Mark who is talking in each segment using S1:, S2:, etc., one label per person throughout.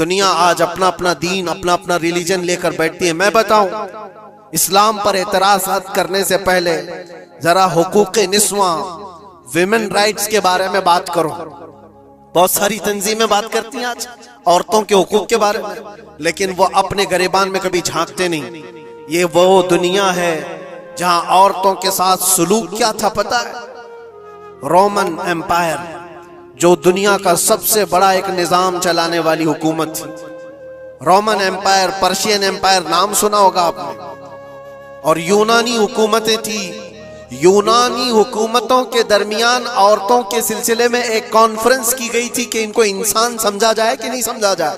S1: दुनिया आज अपना अपना दीन, अपना अपना रिलीजन लेकर बैठती है। मैं बताऊं, इस्लाम पर एतराज़ात करने से पहले जरा हुकूक निस्वां, विमेन राइट्स के बारे में बात करो। बहुत सारी तंजीमें बात करती हैं आज औरतों के हुकूक के बारे में, लेकिन वो अपने गिरेबान में कभी झांकते नहीं। ये वो दुनिया है जहां औरतों के साथ सलूक क्या था पता है? रोमन एम्पायर, जो दुनिया का सबसे बड़ा एक निजाम चलाने वाली हुकूमत थी। रोमन एम्पायर, पर्शियन एम्पायर, नाम सुना होगा आपने। और यूनानी हुकूमतें थी। यूनानी हुकूमतों के दरमियान औरतों के सिलसिले में एक कॉन्फ्रेंस की गई थी कि इनको इंसान समझा जाए कि नहीं समझा जाए।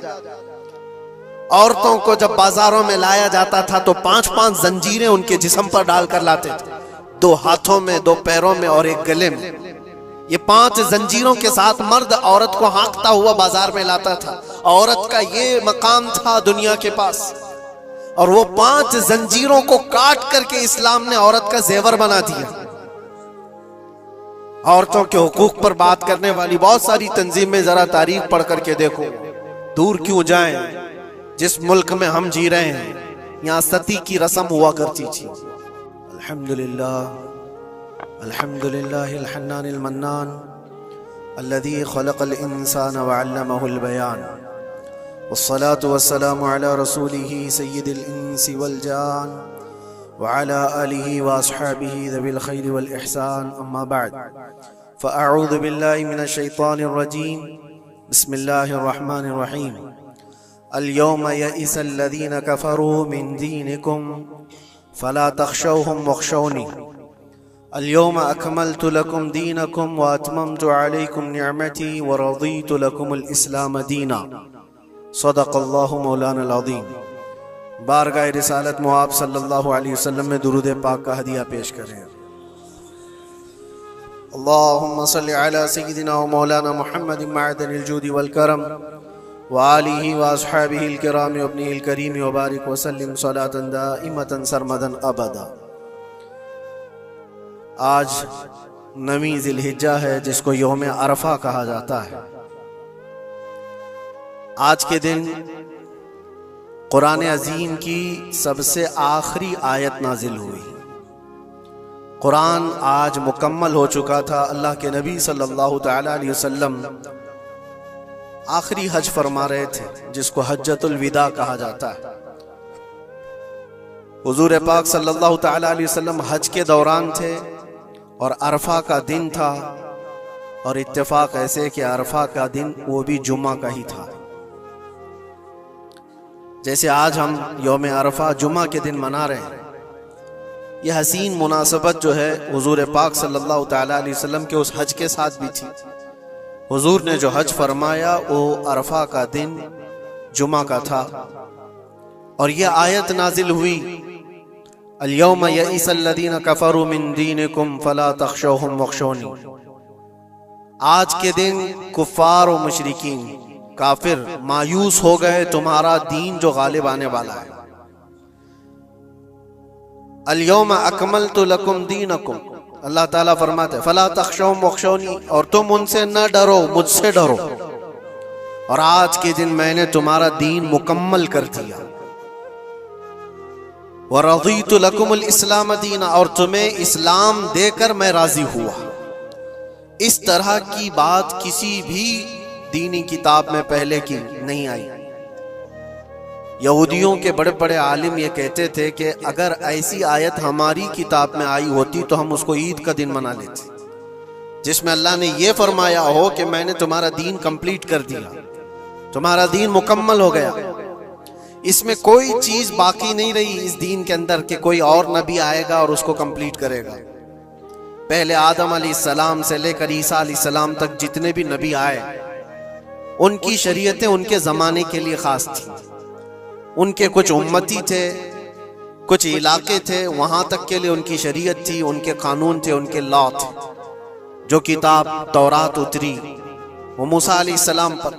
S1: औरतों को जब बाजारों में लाया जाता था तो 5-5 जंजीरें उनके जिस्म पर डालकर लाते थे, 2 हाथों में, 2 पैरों में और 1 गले में। ये 5 जंजीरों के साथ मर्द औरत को हाँकता हुआ बाजार में लाता था। औरत का ये मकाम था दुनिया के पास। और वो 5 जंजीरों को काट करके इस्लाम ने औरत का जेवर बना दिया। औरतों के हुकूक पर बात करने वाली बहुत सारी तंजीमें, जरा तारीख पढ़ करके देखो। दूर क्यों जाएं, जिस मुल्क में हम जी रहे हैं यहाँ सती की रस्म हुआ करती थी। अल्हम्दुलिल्लाह, अल्हम्दुलिल्लाहिल हन्नानिल मन्नान अल्लज़ी खलक़ल इंसान व अल्लमहुल बयान वस्सलातु वस्सलामु अला रसूलिही सय्यिदिल इंसी वल जान व अला आलिही व अस्हाबिही ज़विल खैरि वल इहसान, अम्मा बअद, फ़अऊज़ु बिल्लाहि मिनश शैतानिर रजीम, बिस्मिल्लाहिर रहमानिर रहीम। अल-यौम यइसल लज़ीना कफ़रू मिन दीनिकुम फ़ला तख़शौहुम वख़शौनी अल-यौम अकमलतु लकुम दीनकुम व अतममतु अलैकुम निअमती व रज़ीतु लकुमुल इस्लाम दीना। सदक़ल्लाहु मौलाना अज़ीम। बारगाह रिसालत मुआब सल्लल्लाहु अलैहि वसल्लम में दुरूद पाक का हदिया पेश करें। अल्लाहुम्मा सल्लि अला सय्यिदिना व मौलाना मुहम्मदिन मअदनिल जूदि वल करम व आलिहि व अस्हाबिहिल किराम व इब्निहिल करीम व बारिक व सल्लिम सलातन दाइमतन सरमदन अबदा। आज 9वीं ज़िलहिज्जा है, जिसको यौम अरफा कहा जाता है। आज के दिन कुरान अजीम की सबसे आखिरी आयत नाजिल हुई। कुरान आज मुकम्मल हो चुका था। अल्लाह के नबी सल्लल्लाहु तआला अलैहि वसल्लम आखिरी हज फरमा रहे थे, जिसको हज्जतुल विदा कहा जाता है। हुजूर पाक सल्लल्लाहु तआला अलैहि वसल्लम हज के दौरान थे और अरफा का दिन था। और इत्तेफाक ऐसे कि अरफा का दिन वो भी जुमा का ही था। जैसे आज हम यौम अरफा जुमा के दिन मना रहे हैं, यह हसीन मुनासबत जो है हुजूर पाक सल्लल्लाहु तआला अलैहि वसल्लम के उस हज के साथ भी थी। हुजूर ने जो हज फरमाया वो अरफा का दिन जुमा का था। और यह आयत नाजिल हुई, अल-यौम यइसल लज़ीना कफ़रू मिन दीनिकुम फ़ला तख़शौहुम वख़शौनी। आज के दिन कुफ़ार और मुशरिकीन, काफिर मायूस हो गए तुम्हारा दीन जो गालिब आने वाला है। अल-यौम अकमलतु लकुम दीनकुम, अल्लाह ताला फरमाते फला तख़शौहुम वख़शौनी, और तुम उनसे न डरो, मुझसे डरो। और आज के दिन मैंने तुम्हारा दीन मुकम्मल कर दिया। व रज़ीतु लकुमुल इस्लाम दीना, और तुम्हें इस्लाम देकर मैं राजी हुआ। इस तरह की बात किसी भी दीनी किताब में पहले की नहीं आई। यहूदियों के बड़े बड़े आलिम ये कहते थे कि अगर ऐसी आयत हमारी किताब में आई होती तो हम उसको ईद का दिन मना लेते, जिसमें अल्लाह ने ये फरमाया हो कि मैंने तुम्हारा दीन कंप्लीट कर दिया, तुम्हारा दीन मुकम्मल हो गया। इसमें कोई चीज बाकी नहीं रही इस दीन के अंदर कि कोई और नबी आएगा और उसको कंप्लीट करेगा। पहले आदम अलैहिस्सलाम से लेकर ईसा अलैहिस्सलाम तक जितने भी नबी आए, उनकी शरीयतें उनके ज़माने के लिए ख़ास थी। उनके कुछ उम्मती थे, कुछ इलाके थे, वहाँ तक के लिए उनकी शरीयत थी, उनके कानून थे, उनके लॉ थे। जो किताब तौरात उतरी वो मूसा अलैहिस्सलाम पर,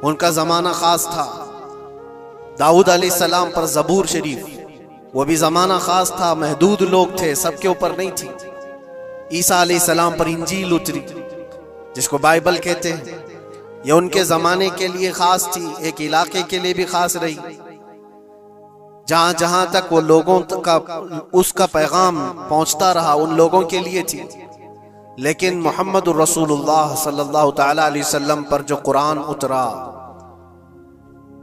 S1: उनका ज़माना ख़ास था। दाऊद अलैहिस्सलाम पर ज़बूर शरीफ, वो भी ज़माना ख़ास था, महदूद लोग थे, सबके ऊपर नहीं थी। ईसा अलैहिस्सलाम पर इंजील उतरी, जिसको बाइबल कहते हैं। ये उनके जमाने के लिए खास थी, एक इलाके के लिए भी खास रही। जहां जहां तक वो लोगों का उसका पैगाम पहुंचता रहा उन लोगों के लिए थी। लेकिन मोहम्मद रसूलुल्लाह सल्लल्लाहु तआला अलैहि वसल्लम पर जो कुरान उतरा,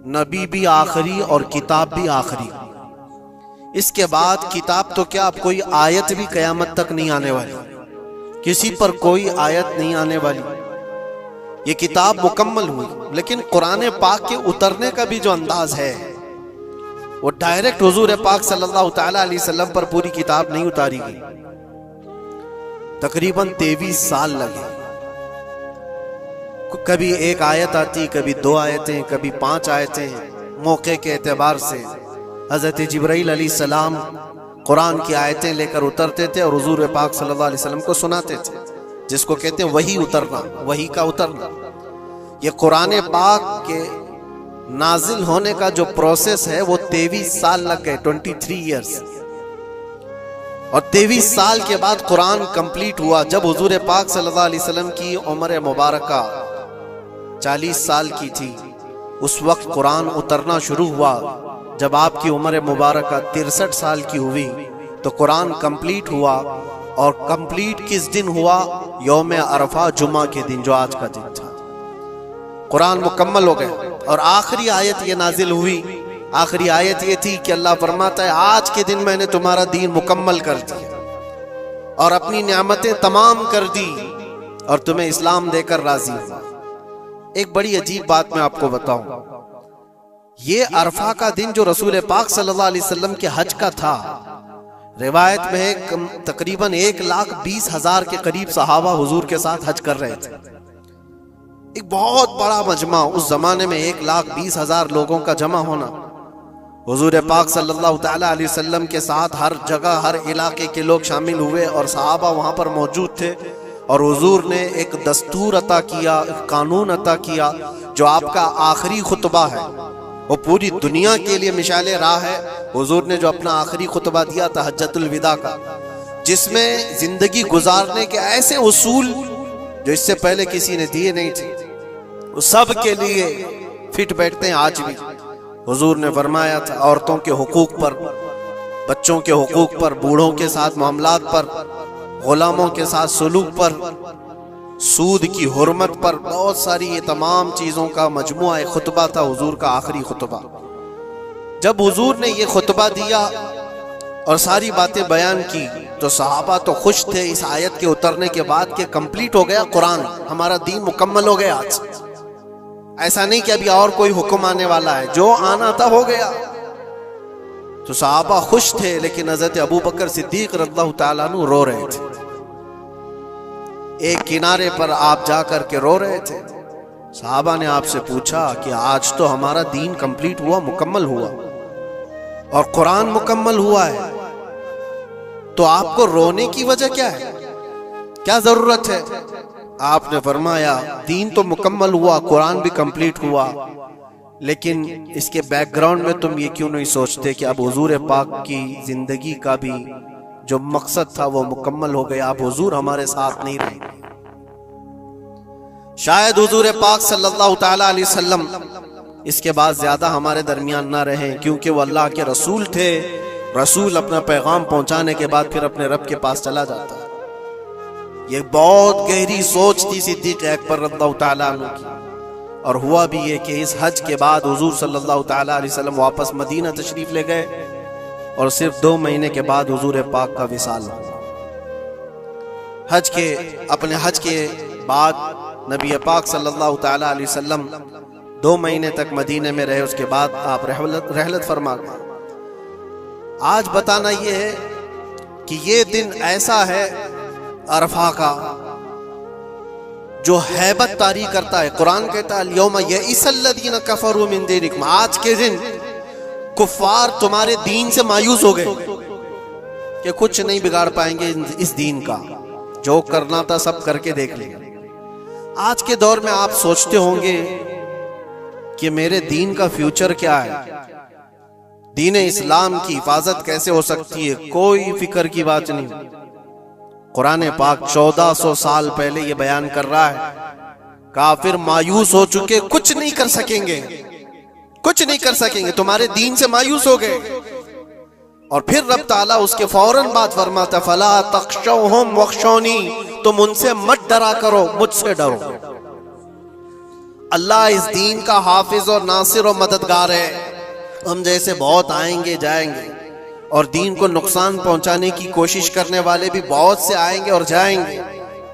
S1: नबी भी आखिरी और किताब भी आखिरी। इसके बाद किताब तो क्या, अब कोई आयत भी कयामत तक नहीं आने वाली, किसी पर कोई आयत नहीं आने वाली। ये किताब मुकम्मल हुई। लेकिन कुरान पाक के उतरने का भी जो अंदाज है, वो डायरेक्ट हुजूर पाक सल्लल्लाहु तआला अलैहि वसल्लम पर पूरी किताब नहीं उतारी गई। तकरीबन 23 साल लगे। कभी एक आयत आती, कभी 2 आयतें, कभी 5 आयतें। मौके के एतबार से हजरत जिब्राइल अलैहिस्सलाम कुरान की आयतें लेकर उतरते थे और हुजूर पाक सल्लल्लाहु अलैहि वसल्लम को सुनाते थे, जिसको कहते हैं वही उतरना, वही का उतरना। ये कुरान पाक के नाजिल होने का जो प्रोसेस है वो 23 साल लग गए, 23 इयर्स। और 23 साल के बाद कुरान कंप्लीट हुआ। जब हुजूर पाक सल्लल्लाहु अलैहि वसल्लम की उम्र मुबारका 40 साल की थी, उस वक्त कुरान उतरना शुरू हुआ। जब आपकी उम्र मुबारका 63 साल की हुई तो कुरान कंप्लीट हुआ। और कंप्लीट किस दिन हुआ? यौम अरफा, जुमा के दिन, जो आज का दिन था। कुरान मुकम्मल हो गया। और आखिरी आयत ये नाजिल हुई। आखिरी आयत ये थी कि अल्लाह फरमाता है, आज के दिन मैंने तुम्हारा दीन मुकम्मल कर दिया और अपनी नियामतें तमाम कर दी और तुम्हें इस्लाम देकर राजी हुआ। एक बड़ी अजीब बात मैं आपको बताऊं, ये अरफा का दिन जो रसूल पाक सल्लल्लाहु अलैहि वसल्लम के हज का था, रिवायत में तकरीबन 1,20,000 के करीब सहाबा हुजूर के साथ हज कर रहे थे। एक बहुत बड़ा मजमा, उस जमाने में 1,20,000 लोगों का जमा होना। हुजूर पाक सल्लल्लाहु तआला अलैहि वसल्लम के साथ हर जगह, हर इलाके के लोग शामिल हुए और सहाबा वहां पर मौजूद थे। और हुजूर ने एक दस्तूर अता किया, एक कानून अता किया, जो आपका आखिरी खुतबा है, वो पूरी दुनिया के लिए मिसाल राह है। हुजूर ने जो अपना आखिरी खुतबा दिया था हज्जतुल विदा का, जिसमें जिंदगी गुजारने के ऐसे उसूल जो इससे पहले किसी ने दिए नहीं थे, वो सब के लिए फिट बैठते हैं आज भी। हुजूर ने फरमाया था औरतों के हुकूक पर, बच्चों के हुकूक पर, बूढ़ों के साथ मामलात पर, गुलामों के साथ सुलूक पर, सूद की हुर्मत पर, बहुत सारी ये तमाम चीजों का मजमुआ एक खुतबा था हुजूर का आखिरी खुतबा। जब हुजूर ने ये खुतबा दिया और सारी बातें बयान की तो सहाबा तो खुश थे इस आयत के उतरने के बाद कि कंप्लीट हो गया कुरान, हमारा दीन मुकम्मल हो गया आज। ऐसा नहीं कि अभी और कोई हुक्म आने वाला है, जो आना था हो गया। तो सहाबा खुश थे। लेकिन हजरत अबू बकर सिद्दीक रज़ियल्लाहु ताला अन्हु रो रहे थे। एक किनारे पर आप जाकर के रो रहे थे। सहाबा ने आपसे पूछा कि आज तो हमारा दीन कंप्लीट हुआ, मुकम्मल हुआ और कुरान मुकम्मल हुआ है, तो आपको रोने की वजह क्या है, क्या जरूरत है? आपने फरमाया दीन तो मुकम्मल हुआ, कुरान भी कंप्लीट हुआ, लेकिन इसके बैकग्राउंड में तुम ये क्यों नहीं सोचते कि अब हुजूर पाक की जिंदगी का भी जो मकसद था वो मुकम्मल हो गया, अब हुजूर हमारे साथ नहीं रहे। शायद हुजूर पाक सल्लल्लाहु तआला अलैहि वसल्लम इसके बाद ज्यादा हमारे दरमियान ना रहे, क्योंकि वो अल्लाह के रसूल थे। रसूल अपना पैगाम पहुंचाने के बाद फिर अपने रब के पास चला जाता है। ये बहुत गहरी सोच थी सिद्दीक अकबर रज़ियल्लाहु ताला अन्हु की। और हुआ भी ये कि इस हज के बाद हुजूर सल्लल्लाहु ताला अलैहि वसल्लम वापस मदीना तशरीफ ले गए और सिर्फ 2 महीने के बाद हुजूर पाक का विसाल हुआ। अपने हज के बाद नबी पाक सल्लल्लाहु ताला अलैहि वसल्लम 2 महीने तक मदीने में रहे। उसके बाद आप रहलत फरमा गए। आज बताना ये है कि ये दिन ऐसा है अरफा का जो हैबत तारी करता है। कुरान कहता है यौम यइसल्लज़ीना कफरू मिन दीनिकुम, आज के दिन कुफ्फार तुम्हारे दीन से मायूस हो गए कि कुछ नहीं बिगाड़ पाएंगे इस दीन का, जो करना था सब करके देख लेंगे। आज के दौर में आप सोचते होंगे कि मेरे दीन का फ्यूचर क्या है, दीन इस्लाम की हिफाजत कैसे हो सकती है? कोई फिक्र की बात नहीं। कुरान पाक 1400 साल पहले ये बयान कर रहा है काफिर मायूस हो चुके, कुछ नहीं कर सकेंगे, कुछ नहीं कर सकेंगे, तुम्हारे दीन से मायूस हो गए। और फिर रब ताला उसके फौरन बाद फरमाता फला तख्शौहुम वख्शौनी, तुम उनसे मत डरा करो, मुझसे डरो। अल्लाह इस दीन का हाफिज और नासिर और मददगार है। हम जैसे बहुत आएंगे जाएंगे और दीन को नुकसान पहुंचाने की कोशिश करने वाले भी बहुत से आएंगे और जाएंगे,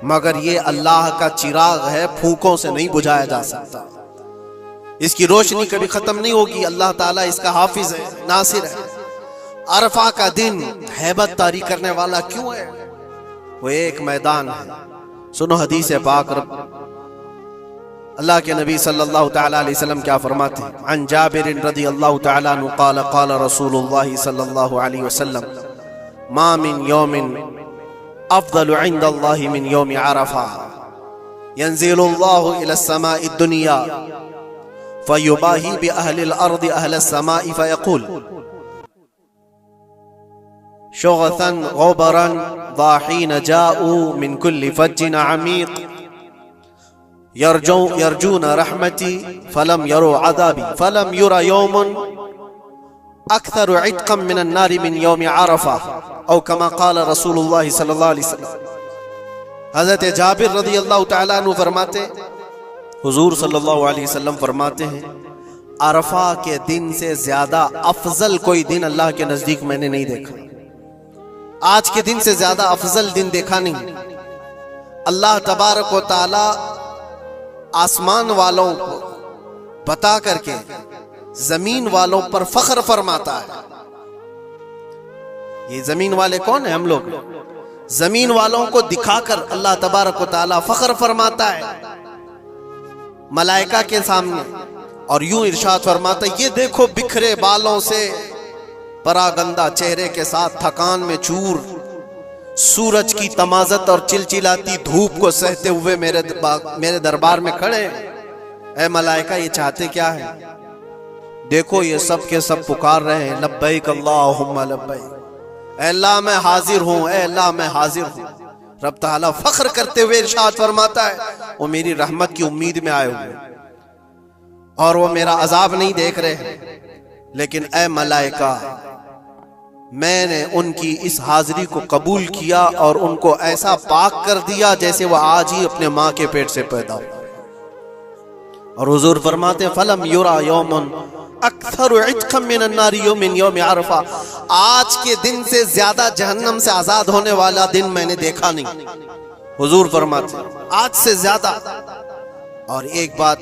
S1: मगर ये अल्लाह का चिराग है, फूकों से नहीं बुझाया जा सकता। इसकी रोशनी कभी खत्म नहीं होगी। अल्लाह ताला इसका हाफिज है, नासिर है। अरफा का दिन हैबत तारी करने वाला क्यों है? वो एक मैदान है। सुनो हदीस पाक, अल्लाह के नबी सल्लल्लाहु तआला अलैहि वसल्लम क्या फरमाते हैं? अन जाबिर रज़ियल्लाहु तआला अन्हु क़ाल क़ाल रसूलुल्लाह सल्लल्लाहु अलैहि वसल्लम मा मिन यौमिन अफ़ज़लु इंदल्लाहि मिन यौमि अरफा यंज़िलुल्लाहु इला समाई दुनिया फयुबाही बि अहलिल अर्दि अहल समाई फयक़ूल शुग़सन ग़ुबरन ज़ाहीन जाऊ मिन कुल्लि फज्जिन अमीक़ यरजून रहमती फलम यरो अज़ाबी फलम युरा यौमुन अक्सर इत्क़म मिनन नारि मिन यौम अरफा औ कमा क़ाल रसूलुल्लाह सल्लल्लाहु अलैहि वसल्लम। हज़रत जाबिर रज़ियल्लाहु तआला अन्हु फरमाते, हुज़ूर सल्लल्लाहु अलैहि वसल्लम फरमाते हैं, अरफा के दिन से ज्यादा अफजल कोई दिन अल्लाह के नजदीक मैंने नहीं देखा। आज के दिन से ज्यादा अफजल दिन देखा नहीं। अल्लाह तबारक व तआला आसमान वालों को बता करके जमीन वालों पर फख्र फरमाता है। ये जमीन वाले कौन है? हम लोग। जमीन वालों को दिखाकर अल्लाह तबारक व तआला फख्र फरमाता है मलाइका के सामने, और यूं इरशाद फरमाता है, ये देखो बिखरे बालों से परागंदा चेहरे के साथ थकान में चूर, सूरज की तमाजत और चिलचिलाती धूप को सहते हुए मेरे दरबार में खड़े। ऐ मलाइका, ये चाहते क्या है? देखो ये सब के सब पुकार रहे हैं, लब्बैक अल्लाहुम्मा लब्बैक, ऐ अल्लाह मैं हाजिर हूं, ऐ अल्लाह मैं हाजिर हूं। रब ताला फख्र करते हुए इरशाद फरमाता है, वो मेरी रहमत की उम्मीद में आए हुए और वो मेरा अजाब नहीं देख रहे, लेकिन ऐ मलाइका, मैंने उनकी इस हाजिरी को कबूल किया और उनको ऐसा पाक कर दिया जैसे वह आज ही अपने माँ के पेट से पैदा हो। और हुजूर फरमाते, फलम युरा यौमुन अक्सर इत्क़म मिनन नारि मिन यौम अरफा, आज के दिन से ज्यादा जहन्नम से आजाद होने वाला दिन मैंने देखा नहीं। हुजूर फरमाते, आज से ज्यादा। और एक बात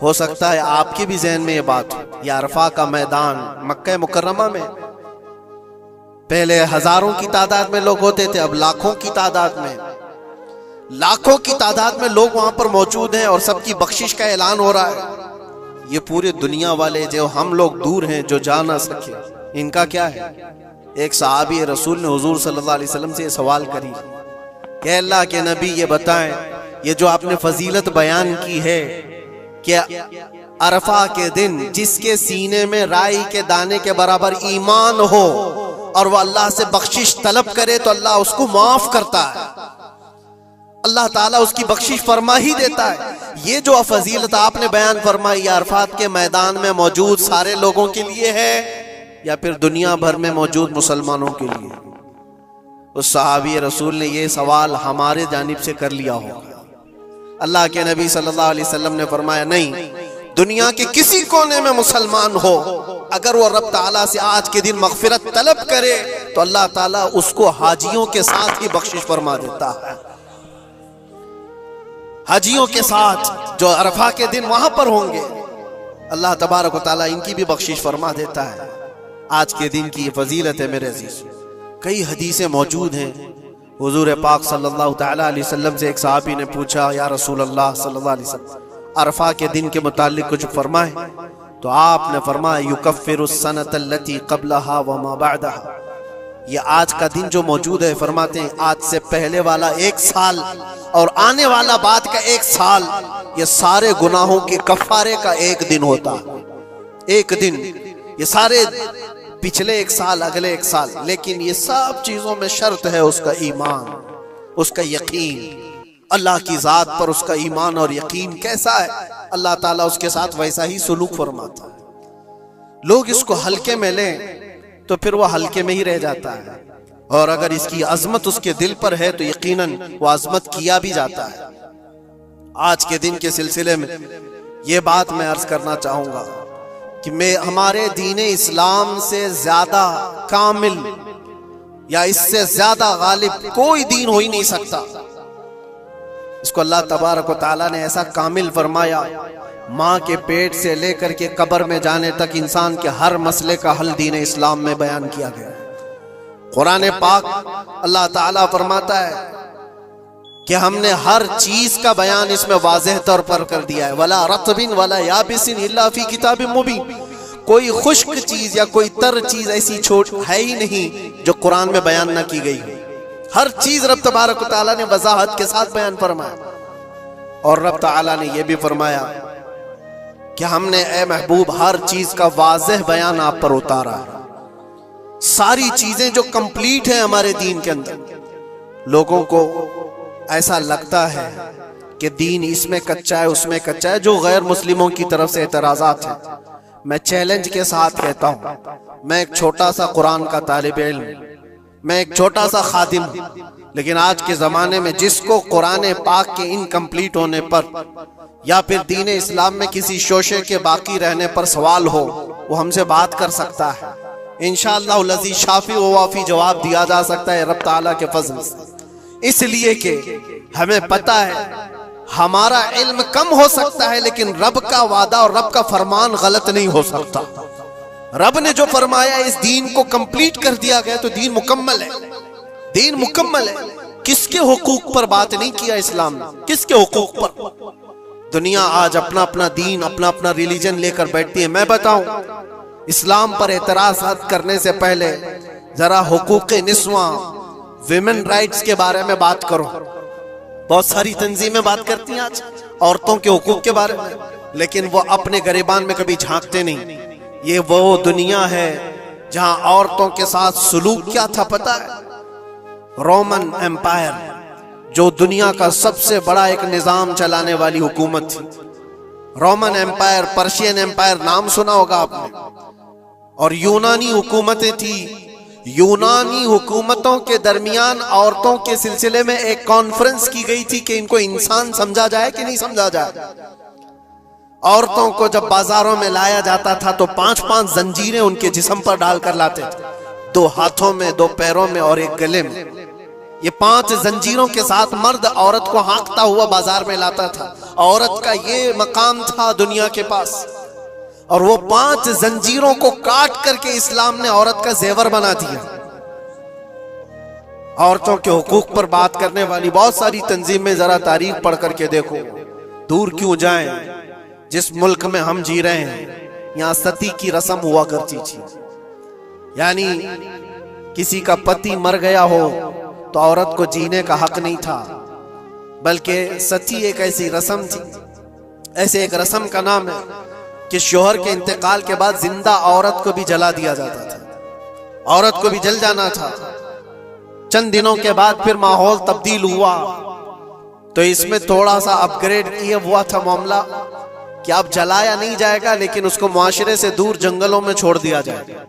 S1: हो सकता है आपके भी जहन में ये बात हो, ये अरफा का मैदान मक्का मुकर्रमा में पहले हजारों की तादाद में लोग होते थे, अब लाखों की तादाद में, लाखों की तादाद में लोग वहां पर मौजूद हैं और सबकी बख्शिश का ऐलान हो रहा है। ये पूरे दुनिया वाले जो हम लोग दूर हैं, जो जा ना सके, इनका क्या है? एक सहाबी रसूल ने हुजूर सल्लल्लाहु अलैहि वसल्लम से सवाल करी कि अल्लाह के नबी ये बताएं, ये जो आपने फजीलत बयान की है, क्या अरफा के दिन जिसके सीने में राई के दाने के बराबर ईमान हो और वह अल्लाह से बख्शिश तलब करे तो अल्लाह उसको माफ करता है, अल्लाह ताला उसकी बख्शिश फरमा ही देता है। ये जो फजीलत आपने बयान फरमाई, अरफात के मैदान में मौजूद सारे लोगों के लिए है या फिर दुनिया भर में मौजूद मुसलमानों के लिए? उस सहाबी रसूल ने ये सवाल हमारे जानिब से कर लिया होगा। अल्लाह के नबी सल्लल्लाहु अलैहि वसल्लम ने फरमाया, नहीं, दुनिया के किसी कोने में मुसलमान हो, अगर वो रब ताला से आज के दिन मगफिरत तलब करे तो अल्लाह ताला उसको हाजियों के साथ ही बख्शिश फरमा देता है। हाजियों के साथ जो अरफा के दिन वहां पर होंगे, अल्लाह तबारक व तआला इनकी भी बख्शिश फरमा देता है। आज के दिन की फजीलत है मेरे अजीज, कई हदीसें मौजूद हैं। हुजूर पाक सल्लल्लाहु तआला अलैहि वसल्लम से एक सहाबी ने पूछा, या रसूल अल्लाह सल्लल्लाहु अलैहि वसल्लम, अरफा के दिन के मुतालिक कुछ फरमाए। तो आपने फरमाया, युकफ्फिरुस सनत अल्लती क़ब्लहा व मा बअदहा, ये आज का दिन जो मौजूद है, फरमाते हैं आज से पहले वाला एक साल और आने वाला बाद का एक साल, ये सारे गुनाहों के कफ़ारे का एक दिन होता है। एक दिन, ये सारे पिछले एक साल, अगले एक साल, लेकिन ये सब चीजों में शर्त है उसका ईमान, उसका यकीन, अल्लाह की जात पर उसका ईमान और यकीन कैसा है, अल्लाह ताला उसके साथ वैसा ही सुलूक फरमाता है। लोग इसको हल्के में लें तो फिर वो हल्के में ही रह जाता है, और अगर इसकी अजमत उसके दिल पर है तो यकीनन वो अजमत किया भी जाता है। आज के दिन के सिलसिले में ये बात मैं अर्ज करना चाहूंगा कि मैं हमारे दीन इस्लाम से ज्यादा कामिल या इससे ज्यादा गालिब कोई दीन हो ही नहीं सकता। इसको अल्लाह तबारक व तआला ने ऐसा कामिल फरमाया, माँ के पेट से लेकर के कब्र में जाने तक इंसान के हर मसले का हल दीन इस्लाम में बयान किया गया। कुरान पाक अल्लाह ताला फरमाता है कि हमने हर चीज का बयान इसमें वाज़ेह तौर पर कर दिया है। वला रत्बिन वला याबिसिन इल्ला फी किताबिन मुबीन, कोई खुश्क चीज या कोई तर चीज ऐसी छोट है ही नहीं जो कुरान में बयान न की गई हो। हर चीज रब तबारक व तआला ने वजाहत के साथ बयान फरमाया। और रब तआला ने यह भी फरमाया कि हमने ए महबूब हर चीज का वाज़ेह बयान आप पर उतारा है। सारी चीजें जो कंप्लीट है हमारे दीन के अंदर, लोगों को ऐसा लगता है कि दीन इसमें कच्चा है उसमें कच्चा है, जो गैर मुस्लिमों की तरफ से एतराजात है। मैं चैलेंज के साथ कहता हूं, मैं एक छोटा सा कुरान का तालिब इल्म, मैं एक छोटा सा खादिम, लेकिन आज के जमाने में जिसको कुरान पाक के इनकम्प्लीट होने पर या फिर दीन इस्लाम में किसी शोशे के बाकी रहने पर सवाल हो, वो हमसे बात कर सकता है। इंशाअल्लाह लज़ीज़ शाफी व वाफी जवाब दिया जा सकता है रब ताला के फज़ल से। इसलिए कि हमें पता है हमारा इल्म कम हो सकता है, लेकिन रब का वादा और रब का फरमान गलत नहीं हो सकता। रब ने जो फरमाया इस दीन को कंप्लीट कर दिया गया, तो दीन मुकम्मल है, दीन मुकम्मल है। किसके हुकूक पर बात नहीं किया इस्लाम ने, किसके हुकूक पर? दुनिया आज अपना अपना दीन अपना अपना रिलीजन लेकर बैठती है। मैं बताऊं, इस्लाम पर एतराज़ात करने से पहले जरा हुकूक निस्वा, विमेन राइट्स के बारे में बात करो। बहुत सारी तंजीमें बात करती हैं आज औरतों के हुकूक के बारे में, लेकिन वो अपने गरिबान में कभी झांकते नहीं। ये वो दुनिया है जहां औरतों के साथ सुलूक क्या था पता है? रोमन एम्पायर, जो दुनिया का सबसे बड़ा एक निजाम चलाने वाली हुकूमत थी, रोमन एम्पायर, पर्शियन एम्पायर, नाम सुना होगा आपने। और यूनानी हुकूमतें थी। यूनानी हुकूमतों के दरमियान औरतों के सिलसिले में एक कॉन्फ्रेंस की गई थी कि इनको इंसान समझा जाए कि नहीं समझा जाए। औरतों को जब बाजारों में लाया जाता था तो 5-5 जंजीरें उनके जिस्म पर डालकर लाते थे, 2 हाथों में, 2 पैरों में और 1 गले में। ये 5 जंजीरों के साथ मर्द औरत को हाँकता हुआ बाजार में लाता था। औरत का ये मकाम था दुनिया के पास, और वो 5 जंजीरों को काट करके इस्लाम ने औरत का जेवर बना दिया। औरतों के हुकूक पर बात करने वाली बहुत सारी तंजीमें जरा तारीख पढ़ करके देखो। दूर क्यों जाएं, जिस मुल्क में हम जी रहे हैं यहाँ सती की रस्म हुआ करती थी, यानी किसी का पति मर गया हो तो औरत को जीने का हक नहीं था, बल्कि सती एक ऐसी रस्म थी। ऐसे एक रस्म का नाम है कि शोहर के इंतकाल के बाद जिंदा औरत को भी जला दिया जाता था, औरत को भी जल जाना था। चंद दिनों के बाद फिर माहौल तब्दील हुआ तो इसमें थोड़ा सा अपग्रेड किया हुआ था मामला कि अब जलाया नहीं जाएगा, लेकिन उसको मुआशरे से दूर जंगलों में छोड़ दिया जाएगा।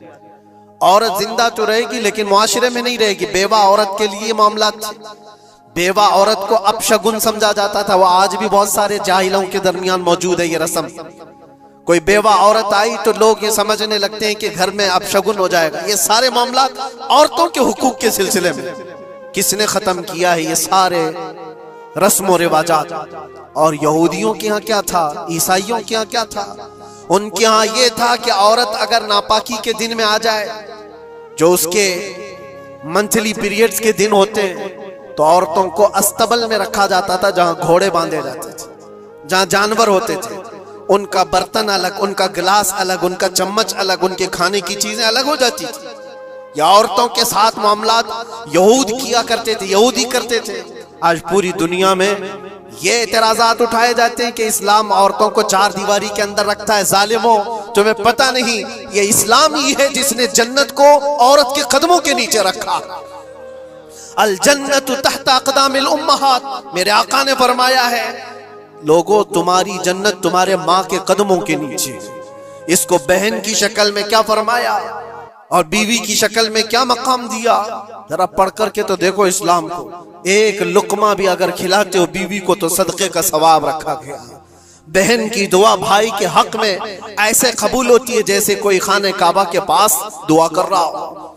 S1: औरत जिंदा तो रहेगी लेकिन मुआशरे में नहीं रहेगी। बेवा औरत के लिए मामला था। बेवा औरत को अपशगुन समझा जाता था। वो आज भी बहुत सारे जाहिलों के दरमियान मौजूद है ये रस्म। कोई बेवा औरत आई तो लोग ये समझने लगते हैं कि घर में अपशगुन हो जाएगा। ये सारे मामला औरतों के हुकूक के सिलसिले में किसने खत्म किया है? ये सारे रस्म और रिवाजात। और यहूदियों के यहाँ क्या था, ईसाइयों के यहाँ क्या था? उनके यहाँ ये था कि औरत अगर नापाकी के दिन में आ जाए, जो उसके मंथली पीरियड्स के दिन होते, तो औरतों को अस्तबल में रखा जाता था, जहां घोड़े बांधे जाते थे, जहां जानवर होते थे। उनका बर्तन अलग, उनका गिलास अलग, उनका चम्मच अलग, उनके खाने की चीजें अलग हो जाती थी। या औरतों के साथ मामलात यहूद किया करते थे, यहूदी करते थे। आज पूरी दुनिया में ये एतराजात उठाए जाते हैं कि इस्लाम औरतों को 4 दीवारी के अंदर रखता है। जालिमों, तुम्हें पता नहीं ये इस्लाम ही है जिसने जन्नत को औरत के कदमों के नीचे रखा। अल जन्नतु तहता अक़दामिल उम्महात, मेरे आका ने फरमाया है लोगों तुम्हारी जन्नत तुम्हारे माँ के कदमों के नीचे। इसको बहन की शक्ल में क्या फरमाया और बीवी की शक्ल में क्या मकाम दिया, जरा पढ़ करके तो देखो इस्लाम को। एक लुकमा भी अगर खिलाते हो बीवी को तो सदक़े का सवाब रखा गया। बहन की दुआ भाई के हक में ऐसे कबूल होती है जैसे कोई खाने काबा के पास दुआ कर रहा हो।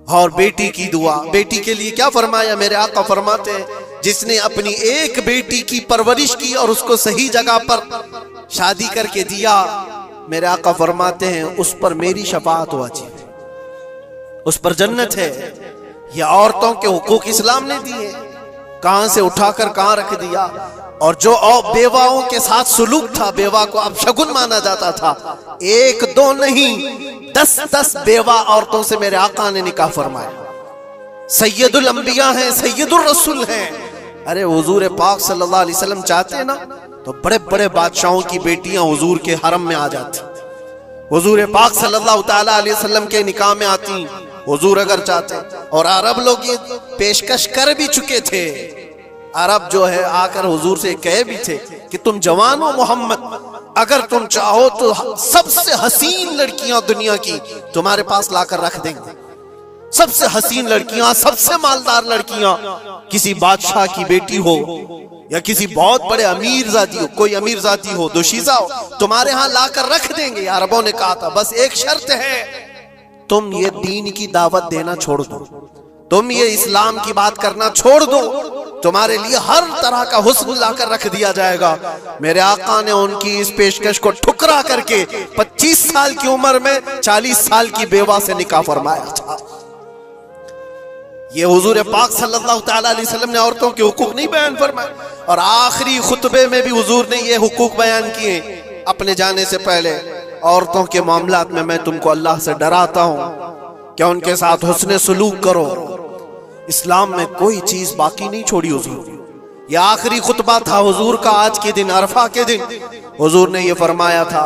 S1: और बेटी की दुआ, बेटी के लिए क्या फरमाया, मेरे आका फरमाते हैं जिसने अपनी एक बेटी की परवरिश की और उसको सही जगह पर शादी करके दिया, मेरे आका फरमाते हैं उस पर मेरी शफाअत वाजिब है, उस पर जन्नत है। ये औरतों के हुकूक इस्लाम ने दिए, कहां से उठाकर कहां रख दिया। और जो बेवाओं के साथ सुलूक था, बेवा को अब शगुन माना जाता था, एक दो नहीं 10-10 बेवा औरतों से मेरे आका ने निकाह फरमाया। सैयदुल अंबिया हैं, सैयदुल रसूल हैं। अरे हुजूर पाक सल्लल्लाहु अलैहि वसल्लम चाहते ना तो बड़े बड़े बादशाहों की बेटियां हुजूर के हरम में आ जाती, हुजूर पाक सल्लल्लाहु ताला अलैहि वसल्लम के निकाह में आती हुजूर अगर चाहते। और अरब लोग ये पेशकश कर भी चुके थे, अरब जो है आकर हुजूर से कहे भी थे कि तुम जवान हो मोहम्मद, अगर तुम चाहो तो सबसे हसीन लड़कियां दुनिया की तुम्हारे पास लाकर रख देंगे। सबसे हसीन लड़कियां, सबसे मालदार लड़कियां, किसी बादशाह की बेटी हो या किसी बहुत बड़े अमीर जाती हो, कोई अमीर जाती हो, दोशीजा हो, तुम्हारे यहाँ लाकर रख देंगे। अरबों ने कहा था बस एक शर्त है, तुम ये दीन की दावत देना छोड़ दो, तुम ये इस्लाम की बात करना छोड़ दो, तुम्हारे लिए हर तरह का हुस्न लाकर रख दिया जाएगा। मेरे आका ने उनकी इस पेशकश को ठुकरा करके 25 साल की उम्र में 40 साल की बेवा से निकाह फरमाया था। ये हुजूर पाक सल्लल्लाहु ताला अलैहि वसल्लम ने औरतों के हुकूक नहीं बयान फरमाए, और आखिरी खुतबे में भी हुजूर ने ये हुकूक बयान किए अपने जाने से पहले। औरतों के मामलात में मैं तुमको अल्लाह से डराता हूं कि उनके साथ हुस्न सुलूक करो। इस्लाम में कोई चीज बाकी नहीं छोड़ी हुजूर। ये आखिरी खुतबा था हुजूर का आज के दिन, अरफा के दिन हुजूर ने ये फरमाया था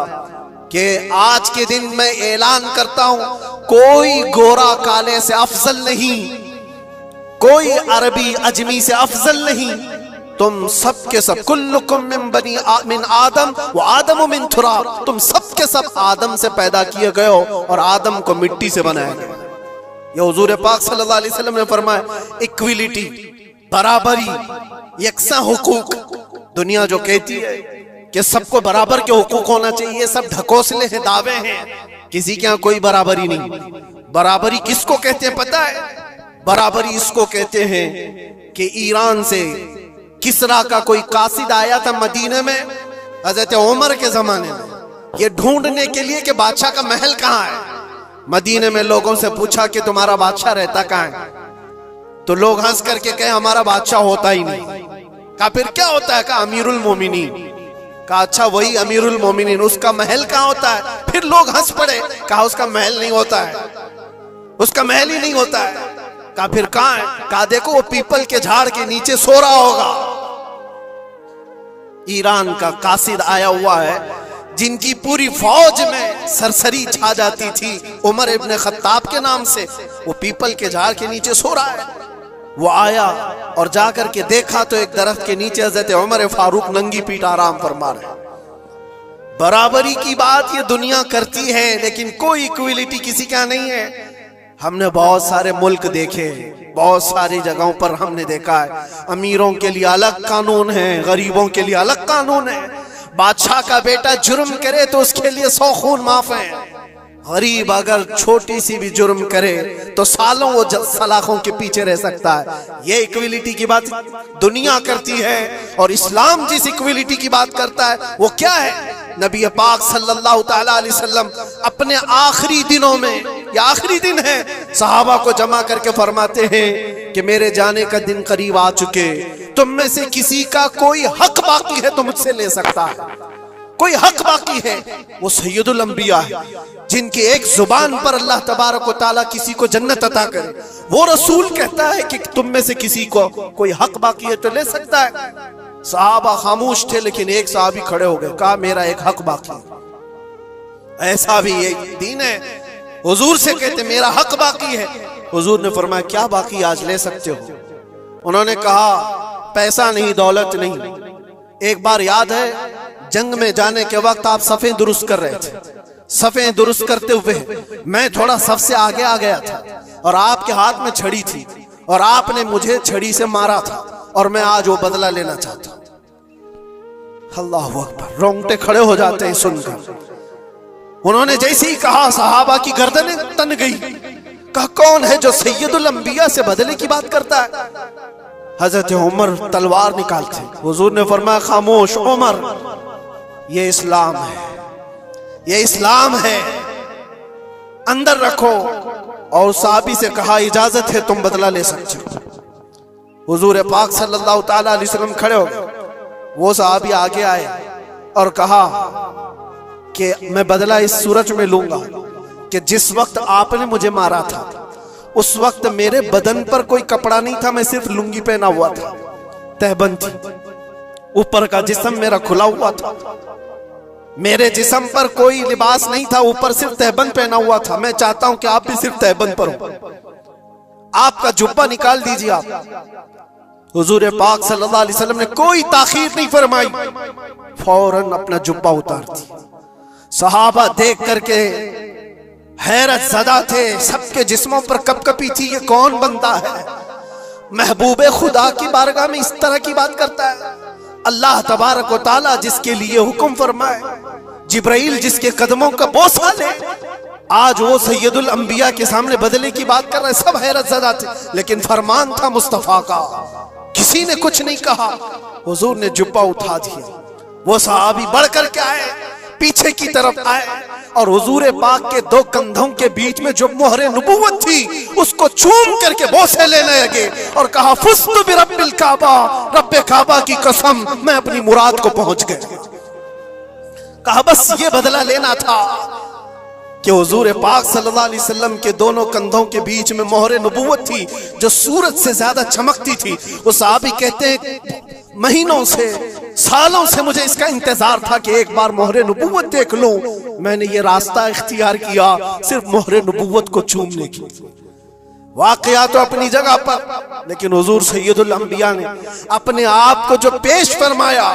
S1: कि आज के दिन मैं ऐलान करता हूं कोई गोरा काले से अफजल नहीं, कोई अरबी अजमी से अफजल नहीं, तुम सब के सब कुल्लुकुम मिन आदम व आदम मिन तुराब, तुम सब के सब आदम से पैदा किए गए हो और आदम को मिट्टी से बनाया गया। ये हुजूर पाक सल्लल्लाहु अलैहि वसल्लम ने फरमाया इक्विलिटी, बराबरी, यकसा हुकूक। दुनिया जो कहती है कि सबको बराबर के हुकूक होना चाहिए, ये सब ढकोसले हैं, दावे हैं, किसी के यहाँ कोई बराबरी नहीं। बराबरी किसको कहते हैं पता है? बराबरी इसको कहते हैं कि ईरान से किसरा का कोई कासिद आया था मदीने में हजरत उमर के जमाने में, ये ढूंढने के लिए कि बादशाह का महल कहाँ है। मदीने में लोगों से पूछा कि तुम्हारा बादशाह रहता कहाँ है, तो लोग हंस करके कहे हमारा बादशाह होता ही नहीं। कहा फिर क्या होता है? कहा अमीरुल मोमिनीन। कहा अच्छा वही अमीरुल मोमिनीन, उसका महल कहाँ होता है? फिर लोग हंस पड़े, कहा उसका महल नहीं होता है, उसका महल ही नहीं होता है। कहा फिर कहाँ है? कहा देखो वो पीपल के झाड़ के नीचे सो रहा होगा। ईरान का कासिद आया हुआ है जिनकी पूरी फौज में सरसरी छा जाती थी उमर इब्न खत्ताब के नाम से, वो पीपल के झाड़ के नीचे सो रहा है। वो आया और जाकर के देखा तो एक दरख्त के नीचे हजरत उमर फारूक नंगी पीठ आराम फरमा रहे। बराबरी की बात ये दुनिया करती है लेकिन कोई इक्विलिटी किसी का नहीं है। हमने बहुत सारे मुल्क देखे, बहुत सारी जगहों पर हमने देखा है अमीरों के लिए अलग कानून है, गरीबों के लिए अलग कानून है। बादशाह का बेटा जुर्म करे तो उसके लिए 100 खून माफ है, गरीब अगर छोटी सी भी जुर्म करे तो सालों वो सलाखों के पीछे रह सकता है। ये इक्विलिटी की बात दुनिया करती है और इस्लाम जिस इक्विलिटी की बात करता है वो क्या है? नबी पाक सल्लल्लाहु ताला अलैहि वसल्लम अपने आखिरी दिनों में, ये आखिरी दिन है, सहाबा को जमा करके फरमाते हैं कि मेरे जाने का दिन करीब आ चुके, तुम में से किसी का कोई हक बाकी है तो मुझसे ले सकता है। कोई हक बाकी है वो सैयदुल अंबिया है, जिनके एक जुबान पर अल्लाह तबारक व तआला किसी को जन्नत अता करे। वो रसूल कहता है कि तुम में से किसी को कोई हक बाकी है तो ले सकता है। सहाबा खामोश थे लेकिन एक सहाबी खड़े हो गए, कहा मेरा एक हक बाकी है। ऐसा भी एक दीन है, हुजूर से कहते मेरा हक बाकी है। हुजूर ने फरमाया क्या बाकी आज ले सकते हो? उन्होंने कहा पैसा नहीं, दौलत नहीं। एक बार याद है जंग में जाने के वक्त आप सफ़ें दुरुस्त कर रहे थे। सफ़ें दुरुस्त करते हुए मैं थोड़ा सफ से आगे आ गया था और आपके हाथ में छड़ी थी और आपने मुझे छड़ी से मारा था और मैं आज वो बदला लेना चाहता हूं। अल्लाह अकबर, रोंगटे खड़े हो जाते हैं सुनकर। उन्होंने जैसे ही कहा सहाबा की गर्दनें तन गई। कहा कौन है जो सैयदुल अंबिया से बदले की बात करता है? हजरत उमर तलवार निकालते। हुजूर ने फरमाया खामोश उमर, ये इस्लाम है, ये इस्लाम है, अंदर रखो। और सहाबी से कहा इजाजत है, तुम बदला ले सकते हो। हुजूर पाक सल्लल्लाहु ताला अलैहि वसल्लम खड़े हो गए। वो सहाबी आगे आए और कहा कि मैं बदला इस सूरज में लूंगा कि जिस वक्त आपने मुझे मारा था उस वक्त मेरे बदन पर कोई कपड़ा नहीं था, मैं सिर्फ लुंगी पहना हुआ था, तहबंद थी, ऊपर का जिस्म मेरा खुला हुआ था, मेरे जिस्म पर कोई लिबास नहीं था, ऊपर सिर्फ तहबंद पहना हुआ था। मैं चाहता हूं कि आप भी सिर्फ तहबंद पर हो, आपका जुब्बा निकाल दीजिए आप। हुजूर पाक सल्लल्लाहु अलैहि वसल्लम ने कोई ताखीर नहीं फरमाई, फौरन अपना जुब्बा उतार दिया। सहाबा देख करके हैरत ज़दा थे, सबके जिस्मों पर कपकपी थी, ये कौन बंदा है? महबूबे खुदा की बारगाह में इस तरह की बात करता है। अल्लाह तबारक व तआला जिसके लिए हुक्म फरमाए, जिब्राइल जिसके कदमों का बोसा ले, आज वो सैयदुल अंबिया के सामने बदले की बात कर रहे। सब हैरत ज़दा थे, लेकिन फरमान था मुस्तफा का, किसी ने कुछ नहीं कहा। हुजूर ने जुब्बा उठा दिया। वो सहाबी बढ़ करके आए, पीछे की तरफ आए और हुजूर पाक के दो कंधों के बीच में जो मोहरे नबुव्वत थी उसको चूम करके बोसे लेने लगे और कहा फुस्तु बिरब्बिल काबा, रब्बे काबा की कसम, मैं अपनी मुराद को पहुंच गया। कहा बस ये बदला लेना था कि हुजूर पाक सल्लल्लाहु अलैहि वसल्लम के दोनों कंधों के बीच में मोहरे नबुव्वत थी जो सूरज से ज्यादा चमकती थी। वो सहाबी कहते हैं महीनों से, सालों से मुझे इसका इंतजार था कि एक बार मोहरे नबुव्वत देख लूं। मैंने ये रास्ता इख्तियार किया सिर्फ मोहरे नबुव्वत को चूमने की। वाकया तो अपनी जगह पर, लेकिन हुजूर सैयदुल अंबिया ने अपने आप को जो पेश फरमाया,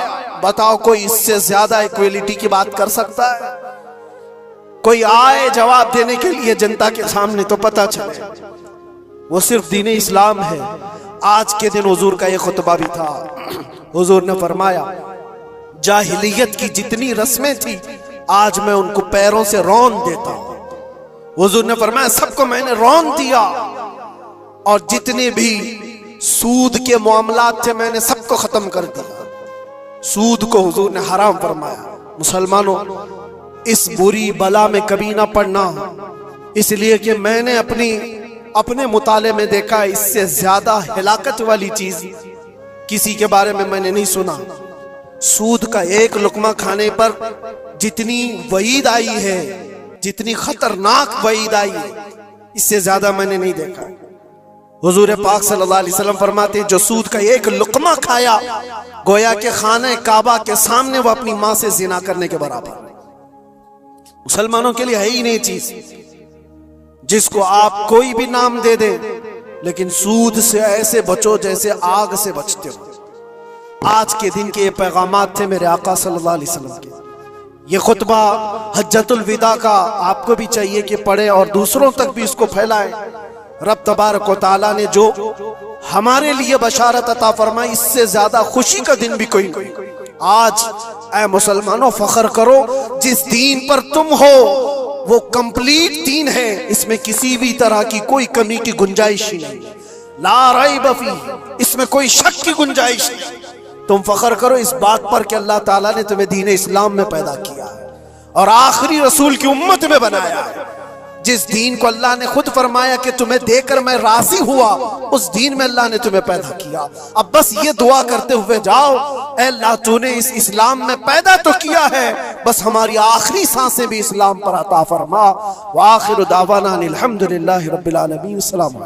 S1: बताओ कोई इससे ज्यादा इक्वलिटी की बात कर सकता है? कोई आए जवाब देने के लिए जनता के सामने तो पता चले वो सिर्फ दीन इस्लाम है। आज के दिन हुजूर का ये खुतबा भी था। हुजूर ने फरमाया जाहिलियत की जितनी रस्में थी आज मैं उनको पैरों से रौन देता हूं। हुजूर ने फरमाया सबको मैंने रौन दिया और जितने भी सूद के मामलात थे मैंने सबको खत्म कर दिया। सूद को हुजूर ने हराम फरमाया। मुसलमानों, इस बुरी बला में कभी ना पड़ना, इसलिए कि मैंने अपने मुताले में देखा इससे ज्यादा हिलाकत वाली चीज किसी के बारे में मैंने नहीं सुना। सूद का एक लुकमा खाने पर जितनी वईद आई है, जितनी खतरनाक वईद आई है, इससे ज्यादा मैंने नहीं देखा। हुजूर पाक सल्लल्लाहु अलैहि वसल्लम फरमाते जो सूद का एक लुकमा खाया गोया के खाने काबा के सामने वो अपनी मां से जिना करने के बराबर। मुसलमानों के लिए है ही नहीं चीज जिसको आप कोई भी नाम दे दे, लेकिन सूद से ऐसे बचो जैसे आग से बचते हो। आज के दिन के ये पैगामात थे मेरे आका सल्लल्लाहु अलैहि वसल्लम के। ये खुतबा हज्जतुल विदा का आपको भी चाहिए कि पढ़े और दूसरों तक भी इसको फैलाएं। रब तबारक व तआला ने जो हमारे लिए बशारत अता फरमाई, इससे ज्यादा खुशी का दिन भी कोई नहीं। आज ऐ मुसलमानों फख्र करो, जिस दीन पर तुम हो वो कंप्लीट दीन है, इसमें किसी भी तरह की कोई कमी की गुंजाइश ही नहीं। ला रैब फीह, इसमें कोई शक की गुंजाइश नहीं। तुम फख्र करो इस बात पर कि अल्लाह ताला ने तुम्हें दीन इस्लाम में पैदा किया है और आखिरी रसूल की उम्मत में बनाया है। जिस दीन को अल्लाह ने खुद फरमाया कि तुम्हें देकर मैं राजी हुआ, उस दीन में अल्लाह ने तुम्हें पैदा किया। अब बस ये दुआ करते हुए जाओ, ऐ अल्लाह तूने इस इस्लाम में पैदा तो किया है, बस हमारी आखिरी सांसें भी इस्लाम पर अता फरमा। व आखिरु दावाना अनिल हम्दुलिल्लाहि रब्बिल आलमीन। अस्सलाम।